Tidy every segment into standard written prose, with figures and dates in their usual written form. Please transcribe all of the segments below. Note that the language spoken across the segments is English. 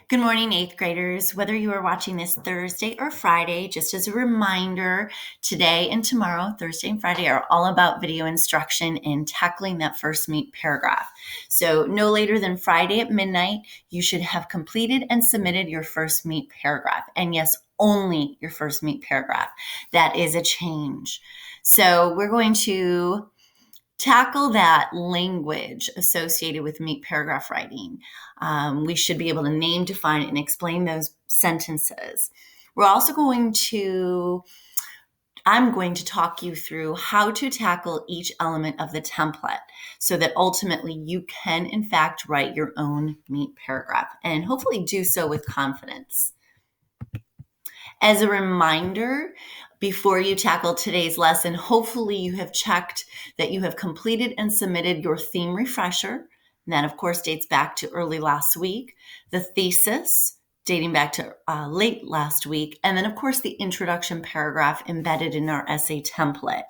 Good morning, eighth graders. Whether you are watching this Thursday or Friday, just as a reminder, today and tomorrow, Thursday and Friday, are all about video instruction and tackling that first MEAT paragraph. So no later than Friday at midnight, you should have completed and submitted your first MEAT paragraph. And yes, only your first MEAT paragraph. That is a change. So we're going to tackle that language associated with MEAT paragraph writing. We should be able to name, define, and explain those sentences. We're also I'm going to talk you through how to tackle each element of the template so that ultimately you can, in fact, write your own MEAT paragraph and hopefully do so with confidence. As a reminder, before you tackle today's lesson, hopefully you have checked that you have completed and submitted your theme refresher. And that, of course, dates back to early last week. The thesis, dating back to late last week. And then, of course, the introduction paragraph embedded in our essay template.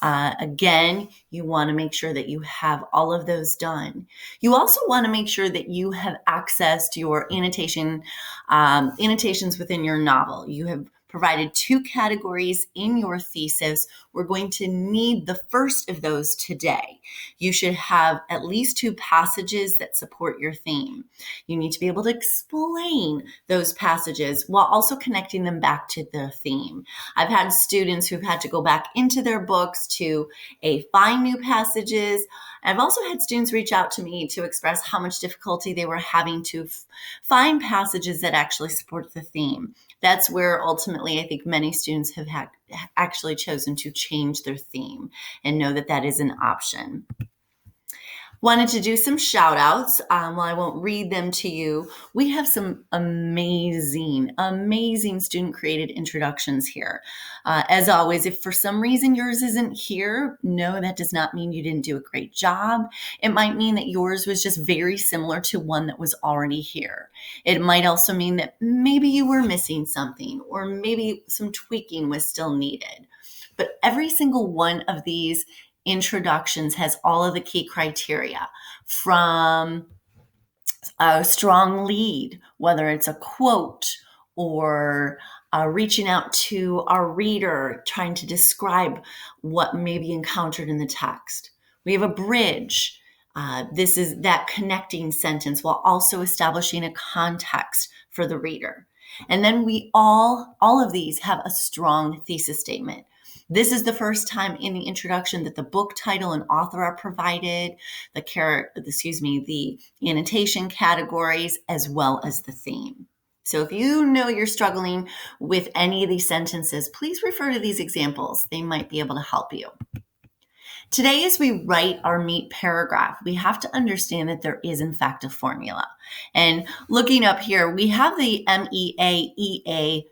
Again, you want to make sure that you have all of those done. You also want to make sure that you have accessed your annotations within your novel. You have provided 2 categories in your thesis. We're going to need the first of those today. You should have at least 2 passages that support your theme. You need to be able to explain those passages while also connecting them back to the theme. I've had students who've had to go back into their books to find new passages. I've also had students reach out to me to express how much difficulty they were having to find passages that actually support the theme. That's where ultimately I think many students have actually chosen to change their theme and know that that is an option. Wanted to do some shout outs. While I won't read them to you, we have some amazing student created introductions here. As always, if for some reason yours isn't here, no, that does not mean you didn't do a great job. It might mean that yours was just very similar to one that was already here. It might also mean that maybe you were missing something or maybe some tweaking was still needed. But every single one of these introductions has all of the key criteria, from a strong lead, whether it's a quote or reaching out to our reader, trying to describe what may be encountered in the text. We have a bridge. This is that connecting sentence while also establishing a context for the reader. And then we all of these have a strong thesis statement. This is the first time in the introduction that the book title and author are provided, the annotation categories, as well as the theme. So if you know you're struggling with any of these sentences, please refer to these examples. They might be able to help you. Today, as we write our MEAT paragraph, we have to understand that there is, in fact, a formula. And looking up here, we have the MEAEAT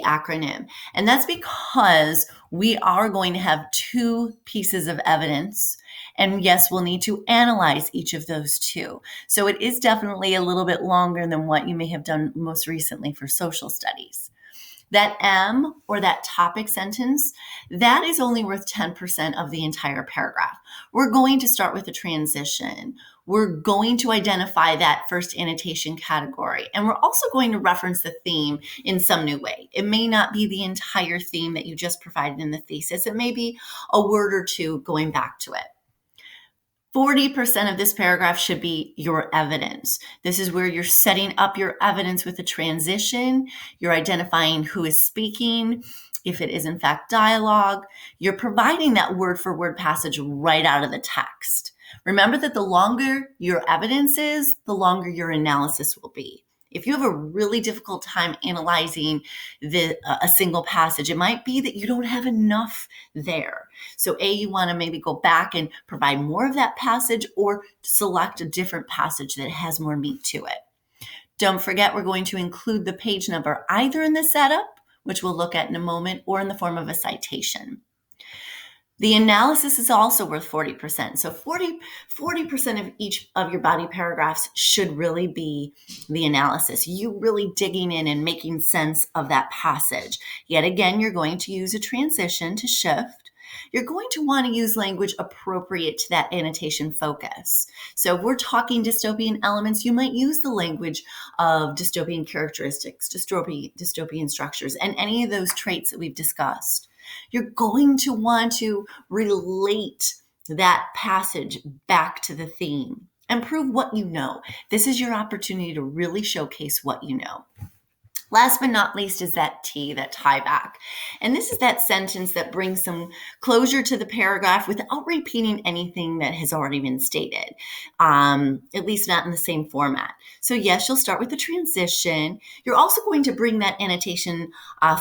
acronym. And that's because we are going to have 2 pieces of evidence. And yes, we'll need to analyze each of those 2. So it is definitely a little bit longer than what you may have done most recently for social studies. That M, or that topic sentence, that is only worth 10% of the entire paragraph. We're going to start with a transition. We're going to identify that first annotation category, and we're also going to reference the theme in some new way. It may not be the entire theme that you just provided in the thesis. It may be a word or 2 going back to it. 40% of this paragraph should be your evidence. This is where you're setting up your evidence with a transition. You're identifying who is speaking. If it is in fact dialogue, you're providing that word for word passage right out of the text. Remember that the longer your evidence is, the longer your analysis will be. If you have a really difficult time analyzing a single passage, it might be that you don't have enough there. So you want to maybe go back and provide more of that passage or select a different passage that has more meat to it. Don't forget, we're going to include the page number either in the setup, which we'll look at in a moment, or in the form of a citation. The analysis is also worth 40%. So 40% of each of your body paragraphs should really be the analysis. You really digging in and making sense of that passage. Yet again, you're going to use a transition to shift. you're going to want to use language appropriate to that annotation focus. So if we're talking dystopian elements, you might use the language of dystopian characteristics, dystopian structures, and any of those traits that we've discussed. You're going to want to relate that passage back to the theme and prove what you know. This is your opportunity to really showcase what you know. Last but not least is that T, that tie back. And this is that sentence that brings some closure to the paragraph without repeating anything that has already been stated, at least not in the same format. So yes, you'll start with the transition. You're also going to bring that annotation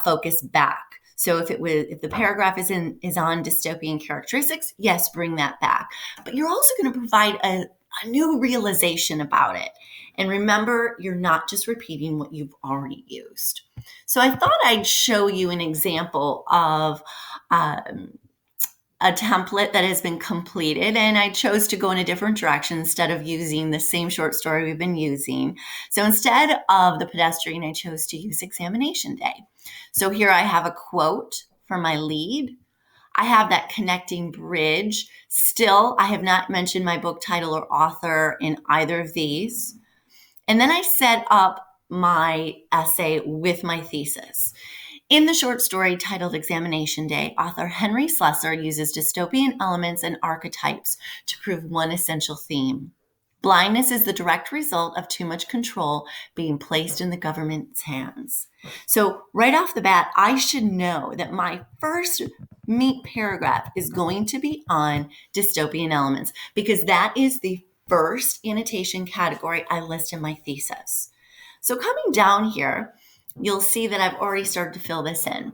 focus back. So if the paragraph is on dystopian characteristics, yes, bring that back. But you're also going to provide a new realization about it. And remember, you're not just repeating what you've already used. So I thought I'd show you an example of a template that has been completed, and I chose to go in a different direction instead of using the same short story we've been using. So instead of the pedestrian, I chose to use examination day. So here I have a quote from my lead. I have that connecting bridge. Still, I have not mentioned my book title or author in either of these. And then I set up my essay with my thesis. In the short story titled Examination Day, author Henry Slessor uses dystopian elements and archetypes to prove one essential theme. Blindness is the direct result of too much control being placed in the government's hands. So right off the bat, I should know that my first MEAEAT paragraph is going to be on dystopian elements because that is the first annotation category I list in my thesis. So coming down here, you'll see that I've already started to fill this in.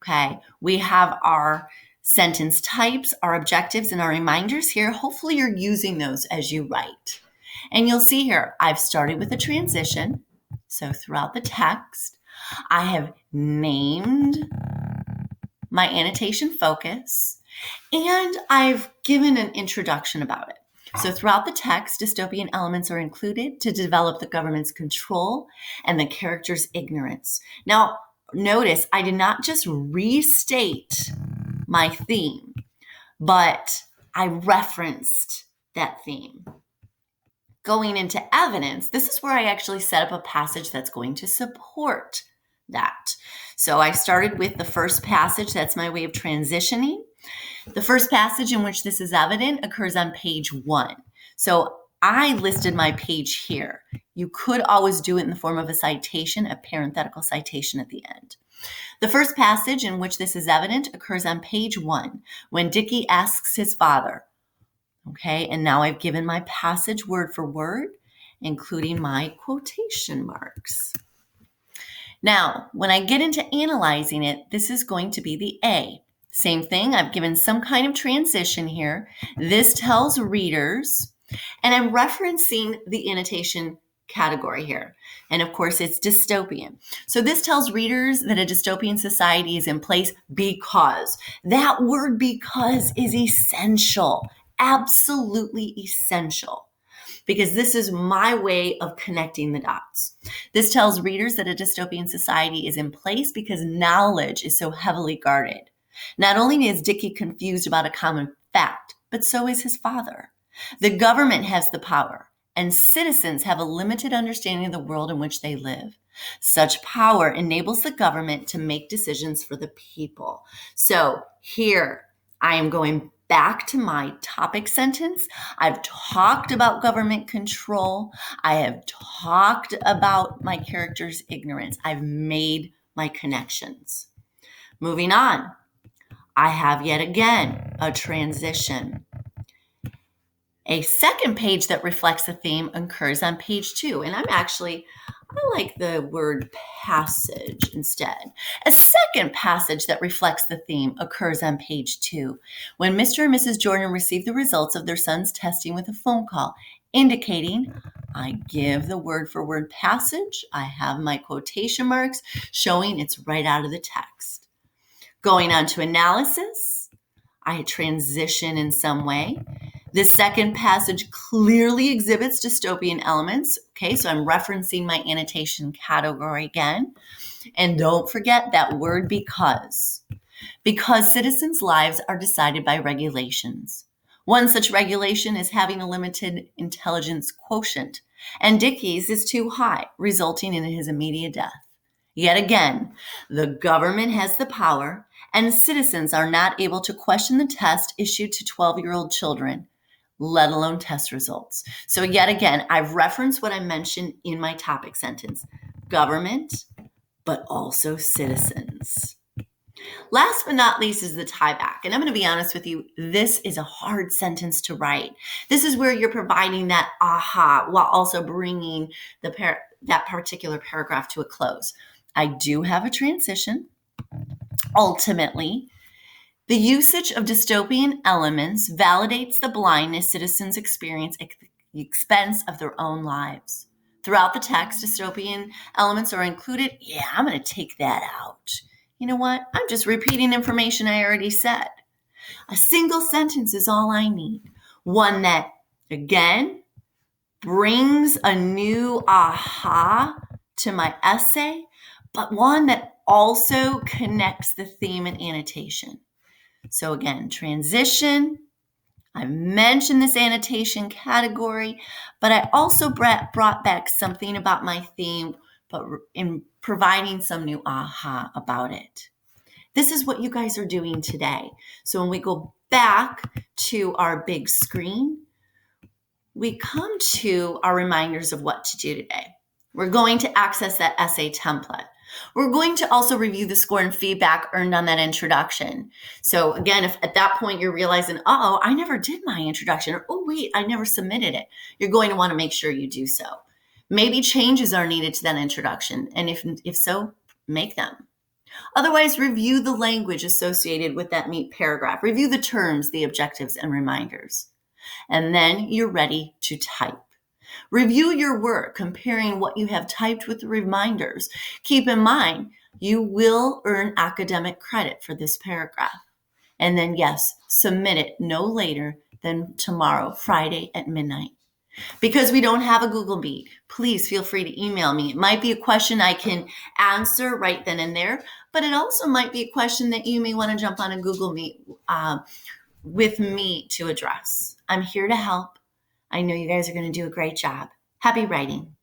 Okay, we have our sentence types, our objectives, and our reminders here. Hopefully you're using those as you write. And you'll see here, I've started with a transition. So throughout the text, I have named my annotation focus, and I've given an introduction about it. So throughout the text, dystopian elements are included to develop the government's control and the character's ignorance. Now, notice I did not just restate my theme, but I referenced that theme. Going into evidence, this is where I actually set up a passage that's going to support that. So I started with the first passage. That's my way of transitioning. The first passage in which this is evident occurs on page 1. So I listed my page here. You could always do it in the form of a citation, a parenthetical citation at the end. The first passage in which this is evident occurs on page 1 when Dickie asks his father. Okay, and now I've given my passage word for word, including my quotation marks. Now, when I get into analyzing it, this is going to be the A. Same thing, I've given some kind of transition here. This tells readers, and I'm referencing the annotation category here. And of course, it's dystopian. So this tells readers that a dystopian society is in place because. That word because is essential, absolutely essential. Because this is my way of connecting the dots. This tells readers that a dystopian society is in place because knowledge is so heavily guarded. Not only is Dickie confused about a common fact, but so is his father. The government has the power, and citizens have a limited understanding of the world in which they live. Such power enables the government to make decisions for the people. So here I am going back to my topic sentence. I've talked about government control. I have talked about my character's ignorance. I've made my connections. Moving on, I have yet again a transition. A second page that reflects the theme occurs on page 2, and I like the word passage instead. A second passage that reflects the theme occurs on page 2, when Mr. and Mrs. Jordan receive the results of their son's testing with a phone call, indicating I give the word for word passage. I have my quotation marks showing it's right out of the text. Going on to analysis, I transition in some way. This second passage clearly exhibits dystopian elements. Okay, so I'm referencing my annotation category again. And don't forget that word because. because citizens' lives are decided by regulations. One such regulation is having a limited intelligence quotient, and Dickey's is too high, resulting in his immediate death. Yet again, the government has the power, and citizens are not able to question the test issued to 12-year-old children, let alone test results. So yet again, I've referenced what I mentioned in my topic sentence: government, but also citizens. Last but not least is the tieback. And I'm going to be honest with you, this is a hard sentence to write. This is where you're providing that aha while also bringing that particular paragraph to a close. I do have a transition. Ultimately, the usage of dystopian elements validates the blindness citizens experience at the expense of their own lives. Throughout the text, dystopian elements are included. Yeah, I'm going to take that out. You know what? I'm just repeating information I already said. A single sentence is all I need. One that, again, brings a new aha to my essay, but one that also connects the theme and annotation. So again, transition. I mentioned this annotation category, but I also brought back something about my theme, but in providing some new aha about it. This is what you guys are doing today. So when we go back to our big screen, we come to our reminders of what to do today. We're going to access that essay template. We're going to also review the score and feedback earned on that introduction. So again, if at that point you're realizing, oh, I never did my introduction, or oh, wait, I never submitted it, you're going to want to make sure you do so. Maybe changes are needed to that introduction, and if so, make them. Otherwise, review the language associated with that MEAEAT paragraph. Review the terms, the objectives, and reminders. And then you're ready to type. Review your work, comparing what you have typed with the reminders. Keep in mind, you will earn academic credit for this paragraph. And then, yes, submit it no later than tomorrow, Friday at midnight. Because we don't have a Google Meet, please feel free to email me. It might be a question I can answer right then and there, but it also might be a question that you may want to jump on a Google Meet with me to address. I'm here to help. I know you guys are going to do a great job. Happy writing.